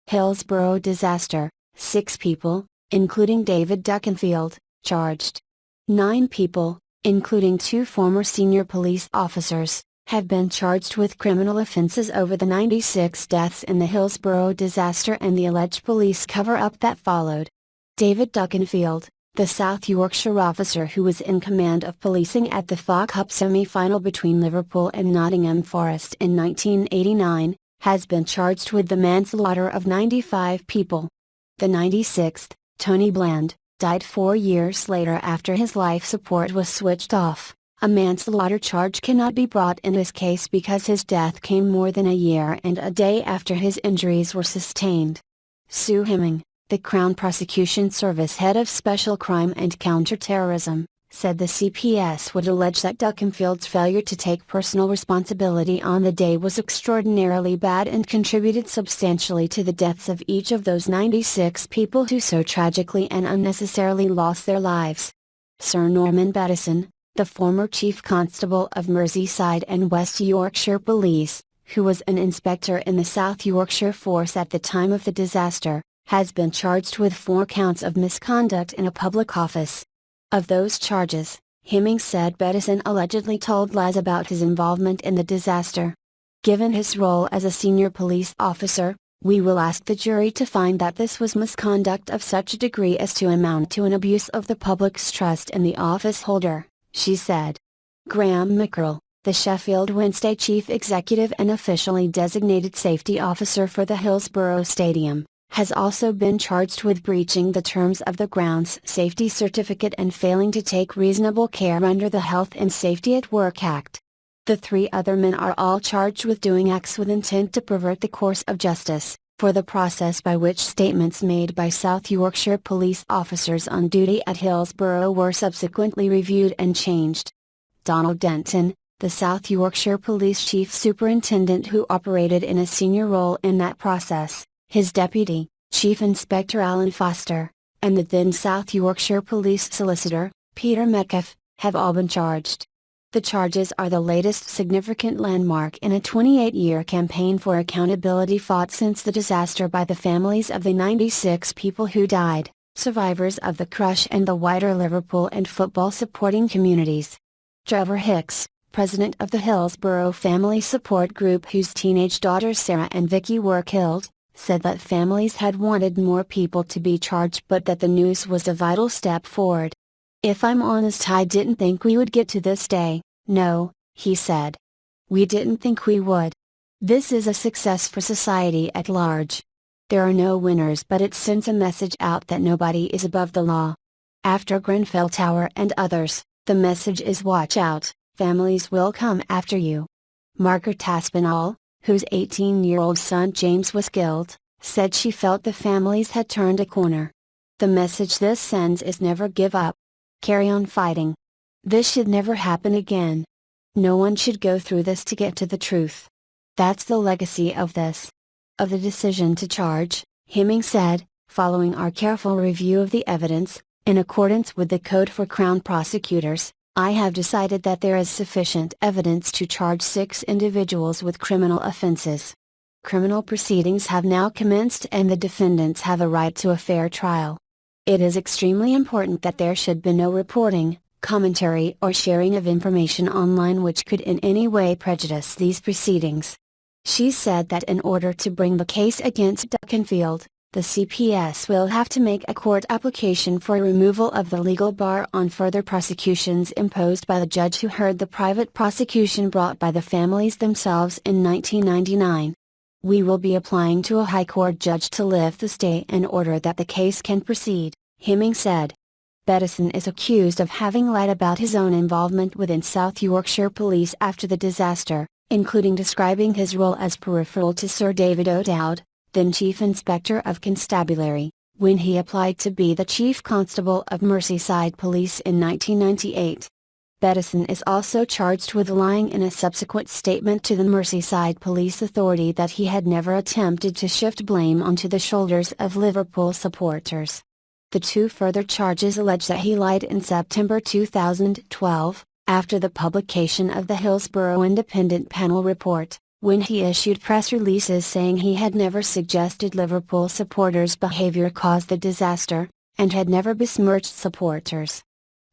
Hillsborough disaster, 6 people, including David Duckenfield, charged. 9 people, including 2 former senior police officers, have been charged with criminal offenses over the 96 deaths in the Hillsborough disaster and the alleged police cover-up that followed. David Duckenfield, the South Yorkshire officer who was in command of policing at the FA Cup semi-final between Liverpool and Nottingham Forest in 1989, has been charged with the manslaughter of 95 people. The 96th, Tony Bland, died 4 years later after his life support was switched off. A manslaughter charge cannot be brought in this case because his death came more than a year and a day after his injuries were sustained. Sue Hemming, the Crown Prosecution Service head of Special Crime and Counter-Terrorism, said the CPS would allege that Duckenfield's failure to take personal responsibility on the day was extraordinarily bad and contributed substantially to the deaths of each of those 96 people who so tragically and unnecessarily lost their lives. Sir Norman Bettison, the former Chief Constable of Merseyside and West Yorkshire Police, who was an inspector in the South Yorkshire Force at the time of the disaster, has been charged with 4 counts of misconduct in a public office. Of those charges, Hemming said Bettison allegedly told lies about his involvement in the disaster. Given his role as a senior police officer, we will ask the jury to find that this was misconduct of such a degree as to amount to an abuse of the public's trust in the office holder, she said. Graham Mickerell, the Sheffield Wednesday chief executive and officially designated safety officer for the Hillsborough Stadium, has also been charged with breaching the terms of the ground's safety certificate and failing to take reasonable care under the Health and Safety at Work Act. The 3 other men are all charged with doing acts with intent to pervert the course of justice, for the process by which statements made by South Yorkshire police officers on duty at Hillsborough were subsequently reviewed and changed. Donald Denton, the South Yorkshire Police Chief Superintendent who operated in a senior role in that process, his deputy, Chief Inspector Alan Foster, and the then South Yorkshire Police Solicitor, Peter Metcalfe, have all been charged. The charges are the latest significant landmark in a 28-year campaign for accountability fought since the disaster by the families of the 96 people who died, survivors of the crush and the wider Liverpool and football supporting communities. Trevor Hicks, president of the Hillsborough Family Support Group whose teenage daughters Sarah and Vicky were killed, said that families had wanted more people to be charged but that the news was a vital step forward. "If I'm honest, I didn't think we would get to this day, no," he said. "We didn't think we would. This is a success for society at large. There are no winners, but it sends a message out that nobody is above the law. After Grenfell Tower and others, the message is watch out, families will come after you." Margaret Aspinall, whose 18-year-old son James was killed, said she felt the families had turned a corner. "The message this sends is never give up. Carry on fighting. This should never happen again. No one should go through this to get to the truth. That's the legacy of this." Of the decision to charge, Hemming said, "Following our careful review of the evidence, in accordance with the Code for Crown Prosecutors, I have decided that there is sufficient evidence to charge 6 individuals with criminal offenses. Criminal proceedings have now commenced and the defendants have a right to a fair trial. It is extremely important that there should be no reporting, commentary or sharing of information online which could in any way prejudice these proceedings." She said that in order to bring the case against Duckenfield, the CPS will have to make a court application for removal of the legal bar on further prosecutions imposed by the judge who heard the private prosecution brought by the families themselves in 1999. "We will be applying to a High Court judge to lift the stay in order that the case can proceed," Hemming said. Bettison is accused of having lied about his own involvement within South Yorkshire Police after the disaster, including describing his role as peripheral to Sir David O'Dowd, then Chief Inspector of Constabulary, when he applied to be the Chief Constable of Merseyside Police in 1998. Bettison is also charged with lying in a subsequent statement to the Merseyside Police Authority that he had never attempted to shift blame onto the shoulders of Liverpool supporters. The 2 further charges allege that he lied in September 2012, after the publication of the Hillsborough Independent Panel Report, when he issued press releases saying he had never suggested Liverpool supporters' behaviour caused the disaster, and had never besmirched supporters.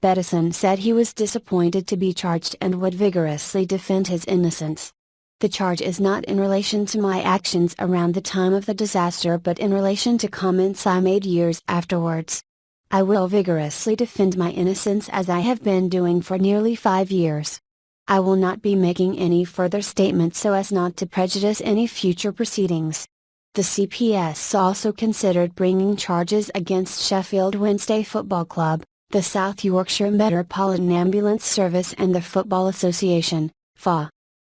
Bettison said he was disappointed to be charged and would vigorously defend his innocence. The charge is not in relation to my actions around the time of the disaster but in relation to comments I made years afterwards. I will vigorously defend my innocence as I have been doing for nearly 5 years. I will not be making any further statements so as not to prejudice any future proceedings. The CPS also considered bringing charges against Sheffield Wednesday Football Club, the South Yorkshire Metropolitan Ambulance Service and the Football Association, FA.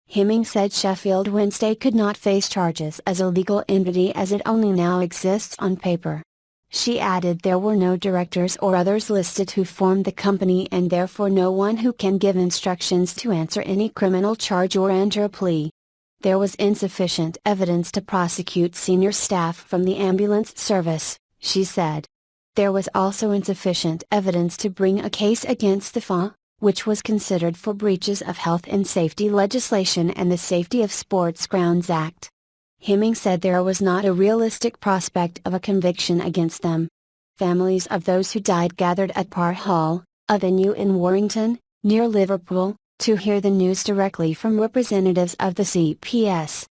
Hemming said Sheffield Wednesday could not face charges as a legal entity as it only now exists on paper. She added there were no directors or others listed who formed the company and therefore no one who can give instructions to answer any criminal charge or enter a plea. There was insufficient evidence to prosecute senior staff from the ambulance service, she said. There was also insufficient evidence to bring a case against the FA, which was considered for breaches of health and safety legislation and the Safety of Sports Grounds Act. Hemming said there was not a realistic prospect of a conviction against them. Families of those who died gathered at Parr Hall, a venue in Warrington, near Liverpool, to hear the news directly from representatives of the CPS.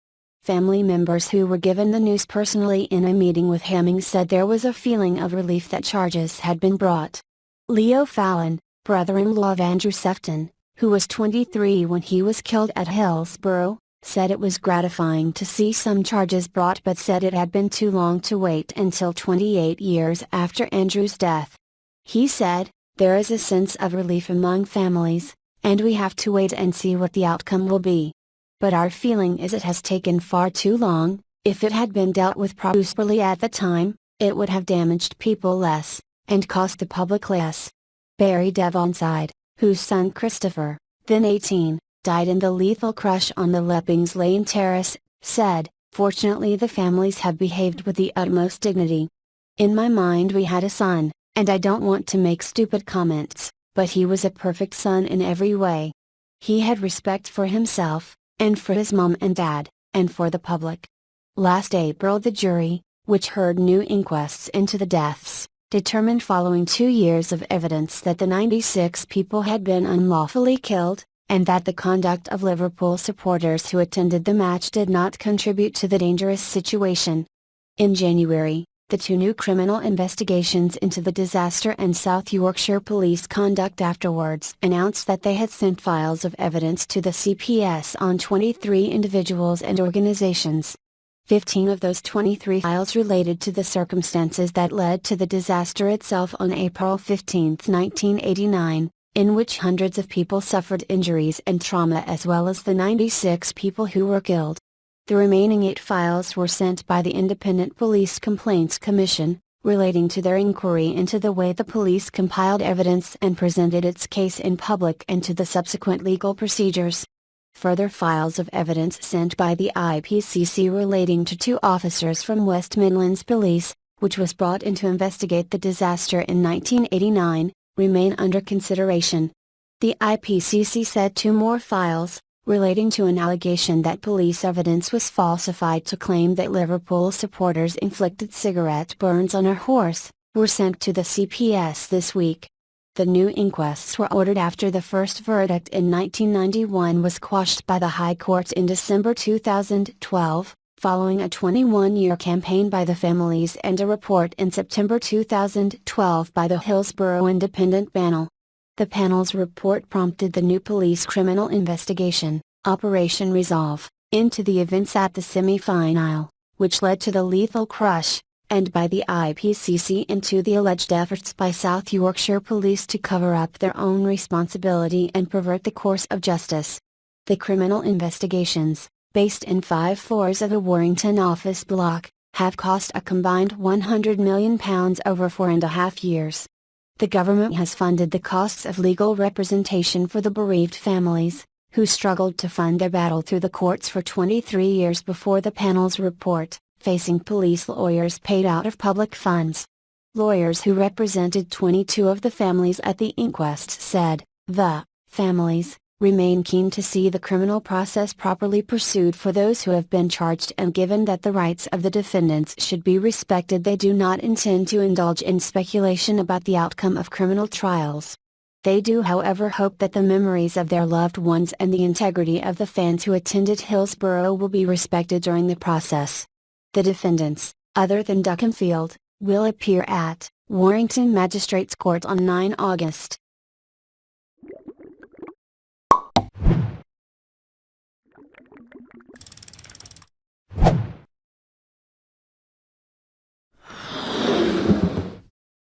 Family members who were given the news personally in a meeting with Hemming said there was a feeling of relief that charges had been brought. Leo Fallon, brother-in-law of Andrew Sefton, who was 23 when he was killed at Hillsborough, said it was gratifying to see some charges brought but said it had been too long to wait until 28 years after Andrew's death. He said, "There is a sense of relief among families, and we have to wait and see what the outcome will be. But our feeling is it has taken far too long. If it had been dealt with properly at the time, it would have damaged people less, and cost the public less." Barry Devonside, whose son Christopher, then 18, died in the lethal crush on the Leppings Lane terrace, said, "Fortunately the families have behaved with the utmost dignity. In my mind we had a son, and I don't want to make stupid comments, but he was a perfect son in every way. He had respect for himself, and for his mom and dad, and for the public." Last April the jury, which heard new inquests into the deaths, determined following 2 years of evidence that the 96 people had been unlawfully killed, and that the conduct of Liverpool supporters who attended the match did not contribute to the dangerous situation. In January, the 2 new criminal investigations into the disaster and South Yorkshire Police conduct afterwards announced that they had sent files of evidence to the CPS on 23 individuals and organisations. 15 of those 23 files related to the circumstances that led to the disaster itself on April 15, 1989. In which hundreds of people suffered injuries and trauma as well as the 96 people who were killed. The remaining 8 files were sent by the Independent Police Complaints Commission, relating to their inquiry into the way the police compiled evidence and presented its case in public and to the subsequent legal procedures. Further files of evidence sent by the IPCC relating to 2 officers from West Midlands Police, which was brought in to investigate the disaster in 1989, remain under consideration. The IPCC said 2 more files, relating to an allegation that police evidence was falsified to claim that Liverpool supporters inflicted cigarette burns on a horse, were sent to the CPS this week. The new inquests were ordered after the first verdict in 1991 was quashed by the High Court in December 2012, following a 21-year campaign by the families and a report in September 2012 by the Hillsborough Independent Panel. The panel's report prompted the new police criminal investigation, Operation Resolve, into the events at the semi-final, which led to the lethal crush, and by the IPCC into the alleged efforts by South Yorkshire Police to cover up their own responsibility and pervert the course of justice. The criminal investigations, based in 5 floors of the Warrington office block, have cost a combined £100 million over 4.5 years. The government has funded the costs of legal representation for the bereaved families, who struggled to fund their battle through the courts for 23 years before the panel's report, facing police lawyers paid out of public funds. Lawyers who represented 22 of the families at the inquest said, "The families, remain keen to see the criminal process properly pursued for those who have been charged, and given that the rights of the defendants should be respected, they do not intend to indulge in speculation about the outcome of criminal trials. They do, however, hope that the memories of their loved ones and the integrity of the fans who attended Hillsborough will be respected during the process. The defendants, other than Duck and Field, will appear at Warrington Magistrates Court on 9 August.